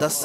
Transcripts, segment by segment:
10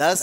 10،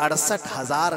68,000